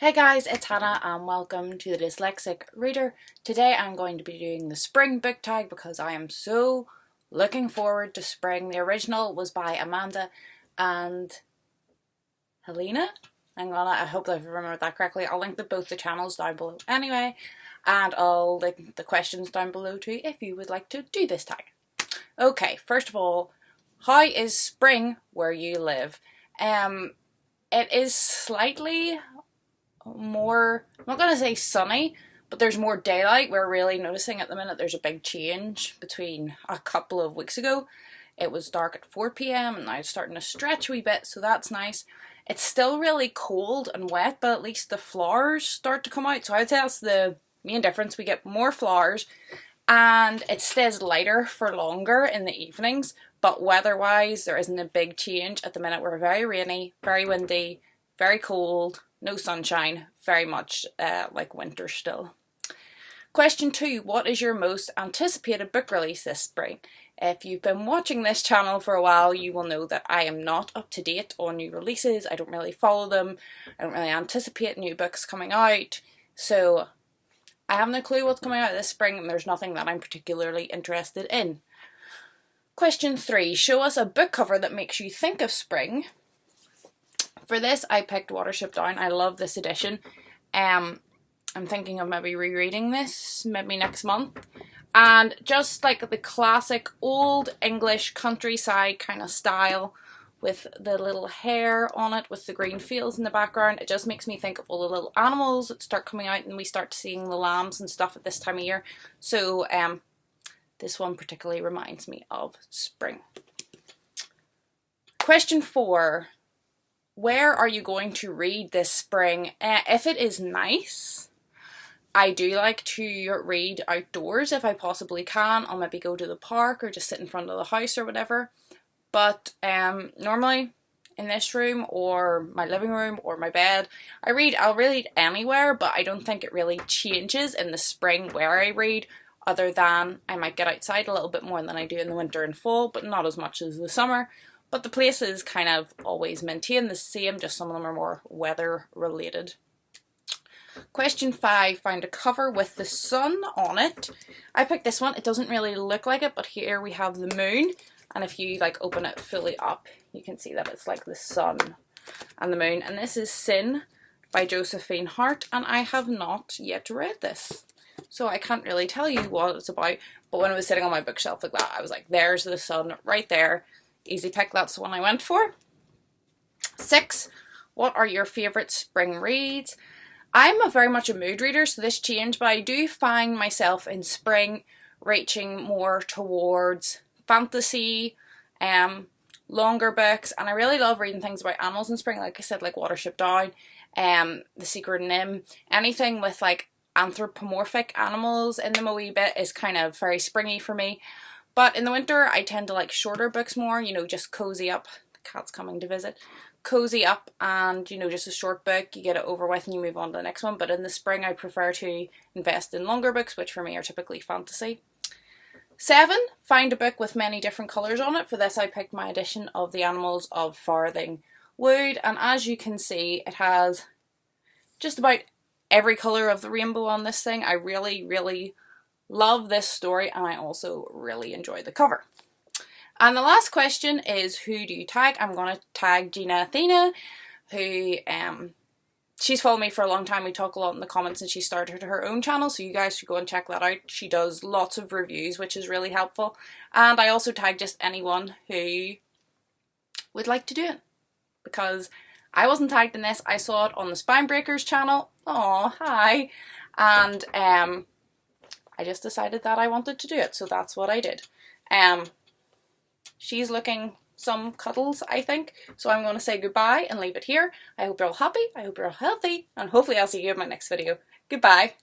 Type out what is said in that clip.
Hey guys, it's Hannah and welcome to the Dyslexic Reader. Today I'm going to be doing the spring book tag because I am so looking forward to spring. The original was by Amanda and Helena. I hope I've remembered that correctly. I'll link both the channels down below anyway, and I'll link the questions down below too if you would like to do this tag. Okay, first of all, how is spring where you live? It is slightly more, I'm not going to say sunny, but there's more daylight. We're really noticing at the minute there's a big change between a couple of weeks ago. It was dark at 4 p.m. and now it's starting to stretch a wee bit, so that's nice. It's still really cold and wet, but at least the flowers start to come out, so I'd say that's the main difference. We get more flowers and it stays lighter for longer in the evenings, but weather-wise there isn't a big change at the minute. We're very rainy, very windy, very cold, no sunshine, very much like winter still. Question 2. What is your most anticipated book release this spring? If you've been watching this channel for a while, you will know that I am not up to date on new releases. I don't really follow them. I don't really anticipate new books coming out. So I have no clue what's coming out this spring, and there's nothing that I'm particularly interested in. Question 3. Show us a book cover that makes you think of spring. For this, I picked Watership Down. I love this edition. I'm thinking of maybe rereading this maybe next month. And just like the classic old English countryside kind of style with the little hair on it with the green fields in the background, it just makes me think of all the little animals that start coming out and we start seeing the lambs and stuff at this time of year. So this one particularly reminds me of spring. Question 4. Where are you going to read this spring? If it is nice, I do like to read outdoors if I possibly can. I'll maybe go to the park or just sit in front of the house or whatever. But normally in this room or my living room or my bed, I'll read anywhere, but I don't think it really changes in the spring where I read, other than I might get outside a little bit more than I do in the winter and fall, but not as much as the summer. But the places kind of always maintain the same, just some of them are more weather related. Question 5, find a cover with the sun on it. I picked this one. It doesn't really look like it, but here we have the moon. And if you like open it fully up, you can see that it's like the sun and the moon. And this is Sin by Josephine Hart, and I have not yet read this. So I can't really tell you what it's about, but when it was sitting on my bookshelf like that, I was like, there's the sun right there. Easy pick, that's the one I went for. 6. What are your favourite spring reads? I'm very much a mood reader, so this changed, but I do find myself in spring reaching more towards fantasy, longer books, and I really love reading things about animals in spring, like I said, like Watership Down, The Secret NIMH, anything with like anthropomorphic animals in them a wee bit is kind of very springy for me. But in the winter, I tend to like shorter books more, you know, just cozy up. The cat's coming to visit. Cozy up and, you know, just a short book, you get it over with and you move on to the next one. But in the spring, I prefer to invest in longer books, which for me are typically fantasy. 7, find a book with many different colours on it. For this, I picked my edition of The Animals of Farthing Wood. And as you can see, it has just about every colour of the rainbow on this thing. I really, really love this story, and I also really enjoy the cover. And the last question is, who do you tag? I'm going to tag Gina Athena, who she's followed me for a long time. We talk a lot in the comments, and she started her own channel, so you guys should go and check that out. She does lots of reviews, which is really helpful. And I also tag just anyone who would like to do it, because I wasn't tagged in this. I saw it on the Spinebreakers channel. Oh, hi. And I just decided that I wanted to do it, so that's what I did. She's looking some cuddles, I think, so I'm going to say goodbye and leave it here. I hope you're all happy, I hope you're all healthy, and hopefully I'll see you in my next video. Goodbye.